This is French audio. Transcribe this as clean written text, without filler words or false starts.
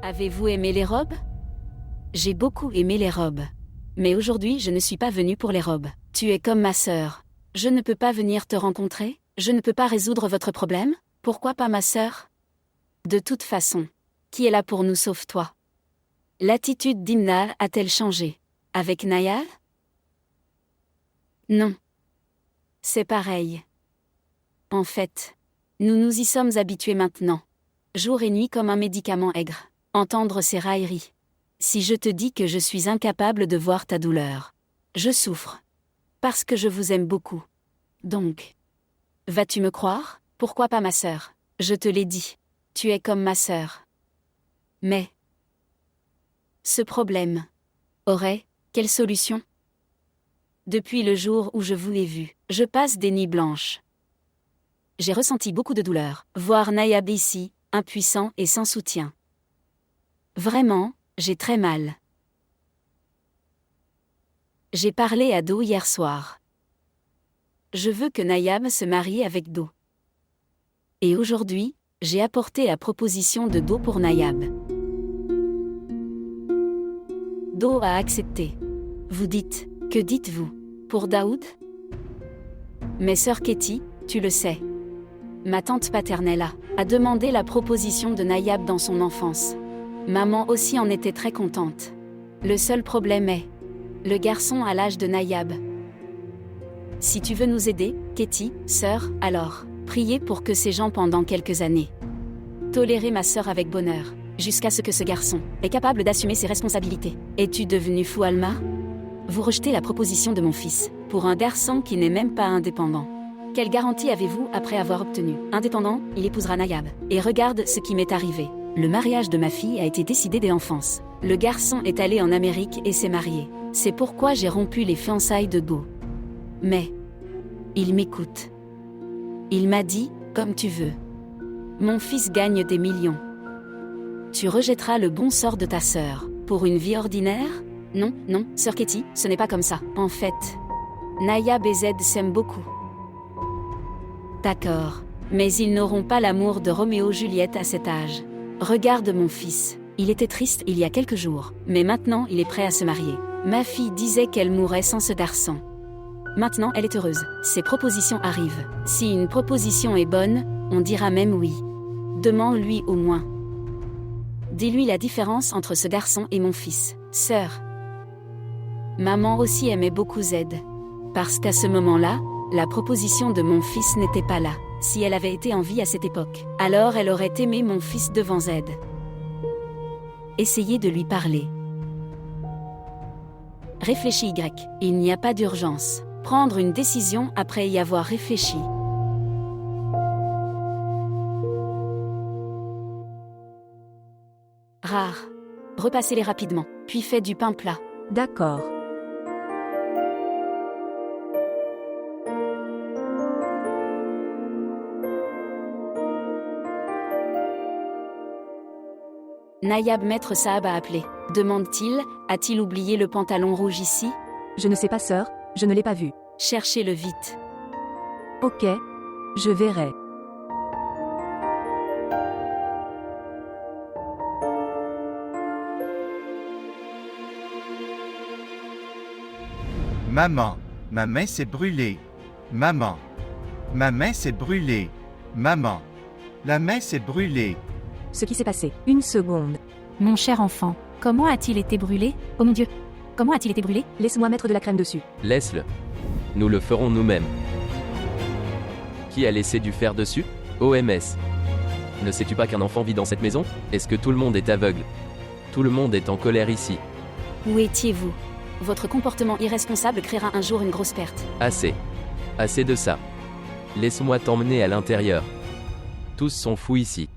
Avez-vous aimé les robes? J'ai beaucoup aimé les robes. Mais aujourd'hui je ne suis pas venue pour les robes. Tu es comme ma sœur. Je ne peux pas venir te rencontrer? Je ne peux pas résoudre votre problème? Pourquoi pas ma sœur? De toute façon, qui est là pour nous sauf toi? L'attitude d'Imna a-t-elle changé? Avec Nayab? Non. C'est pareil. En fait, nous nous y sommes habitués maintenant. Jour et nuit comme un médicament aigre. Entendre ces railleries. Si je te dis que je suis incapable de voir ta douleur. Je souffre. Parce que je vous aime beaucoup. Donc. Vas-tu me croire? Pourquoi pas ma sœur? Je te l'ai dit. Tu es comme ma sœur. Mais. Ce problème. Aurait, quelle solution? Depuis le jour où je vous ai vu, je passe des nuits blanches. J'ai ressenti beaucoup de douleur. Voir Nayab ici, impuissant et sans soutien. Vraiment, j'ai très mal. J'ai parlé à Do hier soir. Je veux que Nayab se marie avec Do. Et aujourd'hui, j'ai apporté la proposition de Do pour Nayab. Do a accepté. Vous dites, que dites-vous? Pour Daoud? Mais sœur Ketty, tu le sais. Ma tante paternelle a demandé la proposition de Nayab dans son enfance. Maman aussi en était très contente. Le seul problème est, le garçon à l'âge de Nayab. Si tu veux nous aider, Ketty, sœur, alors, priez pour que ces gens pendant quelques années. Tolérez ma sœur avec bonheur, jusqu'à ce que ce garçon est capable d'assumer ses responsabilités. Es-tu devenu fou, Alma? Vous rejetez la proposition de mon fils, pour un garçon qui n'est même pas indépendant. Quelle garantie avez-vous après avoir obtenu? Indépendant, il épousera Nayab. Et regarde ce qui m'est arrivé. Le mariage de ma fille a été décidé dès l'enfance. Le garçon est allé en Amérique et s'est marié. C'est pourquoi j'ai rompu les fiançailles de Do. Mais, il m'écoute. Il m'a dit, comme tu veux. Mon fils gagne des millions. Tu rejetteras le bon sort de ta sœur, pour une vie ordinaire? Non, non, sœur Ketty, ce n'est pas comme ça. En fait, Nayab et Zed s'aiment beaucoup. D'accord, mais ils n'auront pas l'amour de Roméo-Juliette à cet âge. Regarde mon fils, il était triste il y a quelques jours, mais maintenant il est prêt à se marier. Ma fille disait qu'elle mourrait sans ce garçon. Maintenant elle est heureuse, ses propositions arrivent. Si une proposition est bonne, on dira même oui. Demande-lui au moins. Dis-lui la différence entre ce garçon et mon fils, sœur. Maman aussi aimait beaucoup Zed. Parce qu'à ce moment-là, la proposition de mon fils n'était pas là. Si elle avait été en vie à cette époque, alors elle aurait aimé mon fils devant Zed. Essayez de lui parler. Réfléchis Y. Il n'y a pas d'urgence. Prendre une décision après y avoir réfléchi. Rare. Repassez-les rapidement, puis faites du pain plat. D'accord. Nayab maître Saab a appelé. Demande-t-il, a-t-il oublié le pantalon rouge ici? Je ne sais pas, sœur, je ne l'ai pas vu. Cherchez-le vite. Ok. Je verrai. Maman, ma main s'est brûlée. Maman. Ma main s'est brûlée. Maman. La main s'est brûlée. Ce qui s'est passé. Une seconde. Mon cher enfant, comment a-t-il été brûlé? Oh mon Dieu! Comment a-t-il été brûlé? Laisse-moi mettre de la crème dessus. Laisse-le. Nous le ferons nous-mêmes. Qui a laissé du fer dessus? OMS. Ne sais-tu pas qu'un enfant vit dans cette maison? Est-ce que tout le monde est aveugle? Tout le monde est en colère ici. Où étiez-vous? Votre comportement irresponsable créera un jour une grosse perte. Assez. Assez de ça. Laisse-moi t'emmener à l'intérieur. Tous sont fous ici.